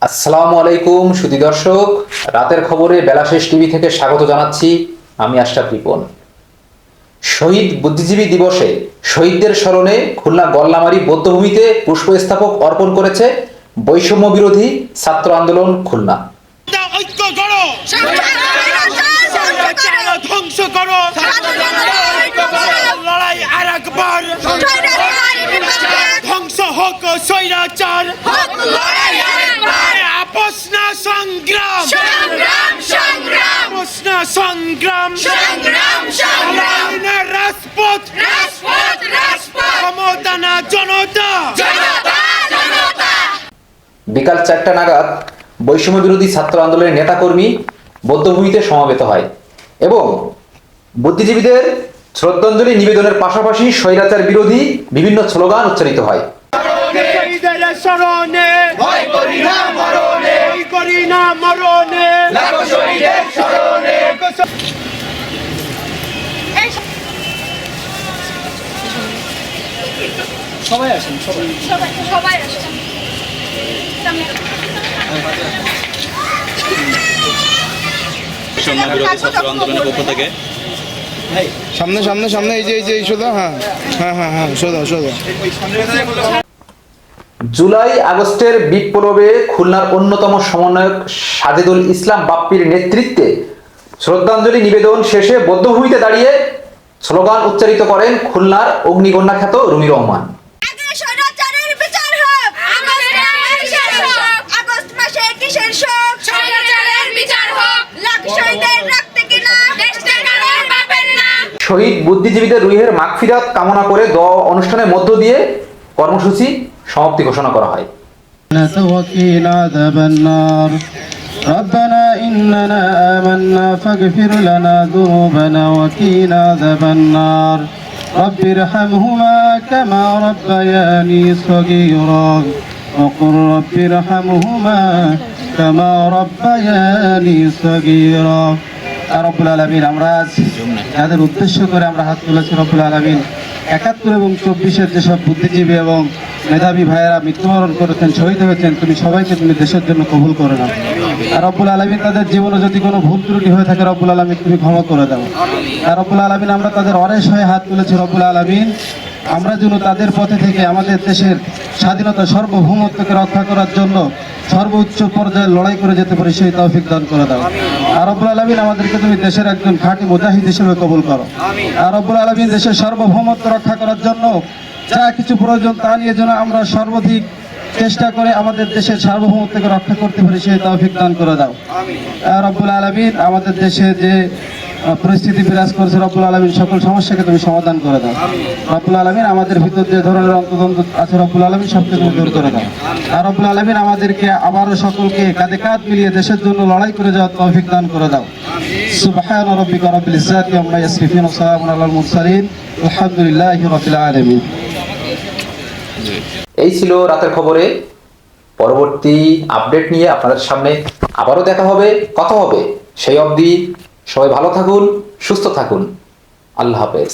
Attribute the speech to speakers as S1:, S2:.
S1: আসসালামু আলাইকুম সুধী দর্শক, রাতের খবরে বেলাশেষ টিভি থেকে স্বাগত জানাচ্ছি। আমি আশরাফ রিপন। শহীদ বুদ্ধিজীবী দিবসে শহীদদের স্মরণে খুলনা গল্লামারী বৌদ্ধভূমিতে পুষ্পস্তবক অর্পণ করেছে বৈষম্য বিরোধী ছাত্র আন্দোলন খুলনা।
S2: ঐক্য করো, ধ্বংস করো, লড়াই আর একবার, ধ্বংস হোক স্বৈরাচার, আপোষ না সংগ্রাম, আপোষ না সংগ্রাম, রাজপথ, ক্ষমতা না জনতা।
S1: বিকাল 4টা নাগাদ বৈষম্য বিরোধী ছাত্র আন্দোলনের নেতাকর্মী বৌদ্ধভূমিতে সমবেত হয় এবং বুদ্ধিজীবীদের শ্রদ্ধাঞ্জলি নিবেদনের পাশাপাশি স্বৈরাচার বিরোধী বিভিন্ন স্লোগান উচ্চারিত হয়।
S3: সবাই আসেন, সবাই আসেন।
S4: সামনে সামনে সামনে এই যে সোজা, হ্যাঁ সোজা।
S1: জুলাই আগস্টের বিপ্লবে খুলনার অন্যতম সমন্বয়ক সাজেদুল ইসলাম বাপ্পির নেতৃত্বে শ্রদ্ধাঞ্জলি নিবেদন শেষে বৌদ্ধভূমিতে দাঁড়িয়ে স্লোগান উচ্চারিত করেন খুলনার অগ্নিকন্যা খ্যাত রুমি রহমান। শহীদ বুদ্ধিজীবীদের রুহের মাগফিরাত কামনা করে দোয়া অনুষ্ঠানের মধ্য দিয়ে কর্মসূচি সমাপ্তি ঘোষণা করা হয়।
S5: ربنا إننا آمنا فاغفر لنا ذنوبنا وقنا عذاب النار رب ارحمهما كما ربياني صغيرا وقل رب ارحمهما كما ربياني صغيرا। রব্বুল আলামিন, আমরা যাদের উদ্দেশ্য করে আমরা হাত তুলেছি, রব্বুল আলামিন 71 এবং 24-এর যেসব বুদ্ধিজীবী এবং মেধাবী ভাইয়েরা মৃত্যুবরণ করেছেন, শহীদ হয়েছেন, তুমি সবাইকে তুমি দেশের জন্য কবুল করে নাও। আর রব্বুল আলামিন, তাদের জীবনে যদি কোনো ভুল ত্রুটি হয়ে থাকে রব্বুল আলামিন তুমি ক্ষমা করে দাও। আর রব্বুল আলামিন, আমরা তাদের অরেশ হয়ে হাত তুলেছি, রব্বুল আলামিন আমরা যেন তাদের পথে থেকে আমাদের দেশের স্বাধীনতা সার্বভৌমত্বকে রক্ষা করার জন্য সর্বোচ্চ পর্যায়ে লড়াই করে যেতে পারি, সেই তৌফিক দান করে দাও। আর রব্বুল আলামিন, আমাদেরকে তুমি দেশের একজন খাঁটি মুজাহিদ হিসেবে কবুল করো। আর রব্বুল আলামিন, দেশের সার্বভৌমত্ব রক্ষা করার জন্য যা কিছু প্রয়োজন তা নিয়ে যেন আমরা সর্বাধিক চেষ্টা করে আমাদের দেশের সার্বভৌমত্বকে রক্ষা করতে পারি, সেই তৌফিক দান করে দাও। আর রব্বুল আলামিন, আমাদের দেশে যে পরিস্থিতি বিরাজ করছে রব্বুল আলামিন, সকল সমস্যাকে তুমি সমাধান করে দাও। রব্বুল আলামিন, আমাদের ভিতর যে ধরনের অন্তর্দ্বন্দ্ব আছে রব্বুল আলামিন সবকে তুমি দূর করে দাও। আর রব্বুল আলামিন, আমাদেরকে আবারও সকলকে কাঁধে কাঁধ মিলিয়ে দেশের জন্য লড়াই করে যাওয়ার তৌফিক দান করে দাও। সুবহান রাব্বিকা রাব্বিল ইজ্জাতি আম্মা ইয়াসিফুন ওয়া সালামুন আলাল মুরসালিন আলহামদুলিল্লাহি রাব্বিল আলামিন।
S1: এই ছিল রাতের খবরে। পরবর্তী আপডেট নিয়ে আপনাদের সামনে আবারও দেখা হবে, কথা হবে। সেই অবধি সবাই ভালো থাকুন, সুস্থ থাকুন। আল্লাহ হাফেজ।